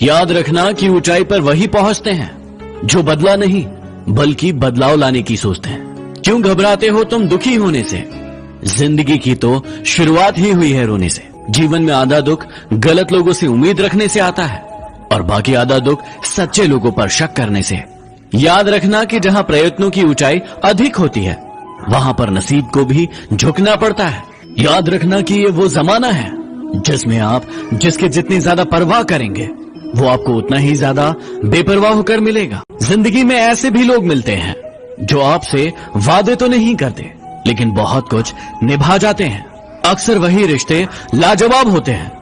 याद रखना कि ऊंचाई पर वही पहुंचते हैं जो बदला नहीं बल्कि बदलाव लाने की सोचते हैं। क्यों घबराते हो तुम दुखी होने से? जिंदगी की तो शुरुआत ही हुई है रोने से। जीवन में आधा दुख गलत लोगों से उम्मीद रखने से आता है और बाकी आधा दुख सच्चे लोगों पर शक करने से। याद रखना कि जहां प्रयत्नों की ऊंचाई अधिक होती है वहां पर नसीब को भी झुकना पड़ता है। याद रखना कि ये वो जमाना है जिसमें आप जिसके जितनी ज्यादा परवाह करेंगे वो आपको उतना ही ज्यादा बेपरवाह होकर मिलेगा। जिंदगी में ऐसे भी लोग मिलते हैं जो आपसे वादे तो नहीं करते लेकिन बहुत कुछ निभा जाते हैं। अक्सर वही रिश्ते लाजवाब होते हैं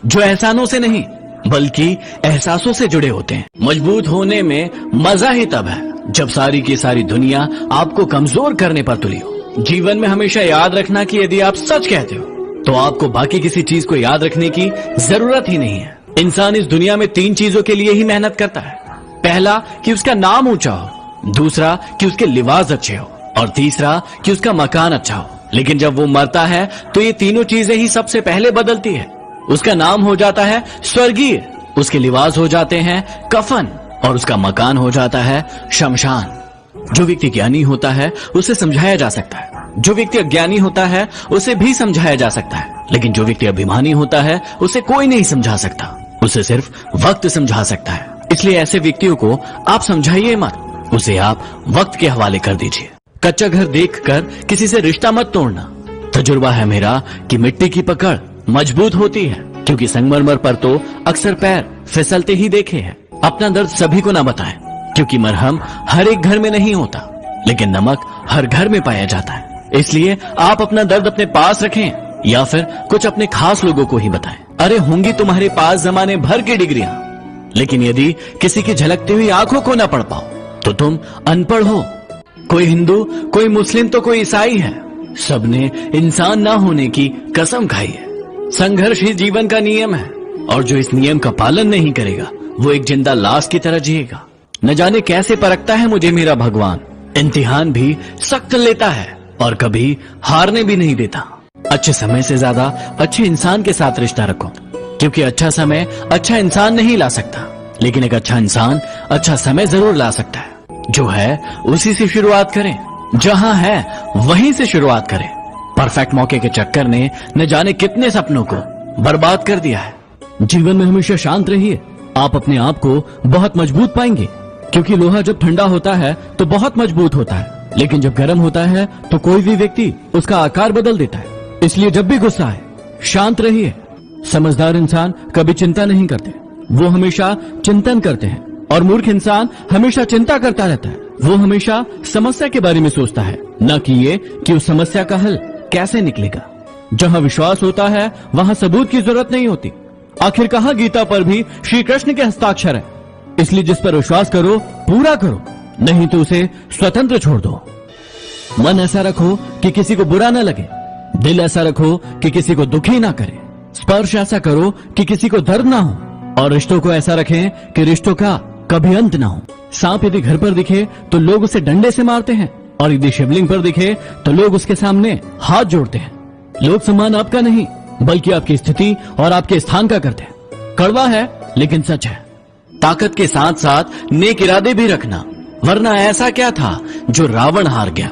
जो एहसानों से नहीं बल्कि एहसासों से जुड़े होते हैं। मजबूत होने में मजा ही तब है जब सारी की सारी दुनिया आपको कमजोर करने पर तुली हो। जीवन में हमेशा याद रखना कि यदि आप सच कहते हो तो आपको बाकी किसी चीज को याद रखने की जरूरत ही नहीं है। इंसान इस दुनिया में 3 चीजों के लिए ही मेहनत करता है। पहला कि उसका नाम ऊंचा हो, दूसरा कि उसके लिबास अच्छे हो और तीसरा कि उसका मकान अच्छा हो। लेकिन जब वो मरता है तो ये तीनों चीजें ही सबसे पहले बदलती है। उसका नाम हो जाता है स्वर्गीय, उसके लिबास हो जाते हैं कफन और उसका मकान हो जाता है शमशान। जो व्यक्ति ज्ञानी होता है उसे समझाया जा सकता है, जो व्यक्ति अज्ञानी होता है उसे भी समझाया जा सकता है, लेकिन जो व्यक्ति अभिमानी होता है उसे कोई नहीं समझा सकता, उसे सिर्फ वक्त समझा सकता है। इसलिए ऐसे व्यक्तियों को आप समझाइए मत, उसे आप वक्त के हवाले कर दीजिए। कच्चा घर देखकर किसी से रिश्ता मत तोड़ना। तजुर्बा है मेरा कि मिट्टी की पकड़ मजबूत होती है, क्योंकि संगमरमर पर तो अक्सर पैर फिसलते ही देखे हैं। अपना दर्द सभी को ना बताएं, क्योंकि मरहम हर एक घर में नहीं होता लेकिन नमक हर घर में पाया जाता है। इसलिए आप अपना दर्द अपने पास रखें या फिर कुछ अपने खास लोगों को ही बताएं। अरे होंगी तुम्हारे पास जमाने भर की डिग्रियां, लेकिन यदि किसी की झलकती हुई आंखों को ना पढ़ पाओ तो तुम अनपढ़ हो। कोई हिंदू, कोई मुस्लिम तो कोई ईसाई है, सबने इंसान ना होने की कसम खाई है। संघर्ष ही जीवन का नियम है और जो इस नियम का पालन नहीं करेगा वो एक जिंदा लाश की तरह जिएगा। न जाने कैसे परखता है मुझे मेरा भगवान, इम्तिहान भी सख्त लेता है और कभी हारने भी नहीं देता। अच्छे समय से ज्यादा अच्छे इंसान के साथ रिश्ता रखो, क्योंकि अच्छा समय अच्छा इंसान नहीं ला सकता लेकिन एक अच्छा इंसान अच्छा समय जरूर ला सकता है। जो है उसी से शुरुआत करें, जहां है वहीं से शुरुआत करें। परफेक्ट मौके के चक्कर ने न जाने कितने सपनों को बर्बाद कर दिया है। जीवन में हमेशा शांत रहिए, आप अपने आप को बहुत मजबूत पाएंगे, क्योंकि लोहा जब ठंडा होता है तो बहुत मजबूत होता है लेकिन जब गर्म होता है तो कोई भी व्यक्ति उसका आकार बदल देता है। इसलिए जब भी गुस्सा आए शांत रहिए। समझदार इंसान कभी चिंता नहीं करते, वो हमेशा चिंतन करते हैं, और मूर्ख इंसान हमेशा चिंता करता रहता है। वो हमेशा समस्या के बारे में सोचता है, न कि ये कि उस समस्या का हल कैसे निकलेगा। जहां विश्वास होता है वहां सबूत की जरूरत नहीं होती। आखिर कहा गीता पर भी श्री कृष्ण के हस्ताक्षर है। इसलिए जिस पर विश्वास करो पूरा करो, नहीं तो उसे स्वतंत्र छोड़ दो। मन ऐसा रखो कि किसी को बुरा न लगे, दिल ऐसा रखो कि किसी को दुखी ना करे, स्पर्श ऐसा करो कि किसी को दर्द ना हो, और रिश्तों को ऐसा रखें कि रिश्तों का कभी अंत ना हो। सांप यदि घर पर दिखे तो लोग उसे डंडे से मारते हैं, और यदि शिवलिंग पर दिखे तो लोग उसके सामने हाथ जोड़ते हैं। लोग सम्मान आपका नहीं बल्कि आपकी स्थिति और आपके स्थान का करते हैं। कड़वा है लेकिन सच है। ताकत के साथ साथ नेक इरादे भी रखना, वरना ऐसा क्या था जो रावण हार गया।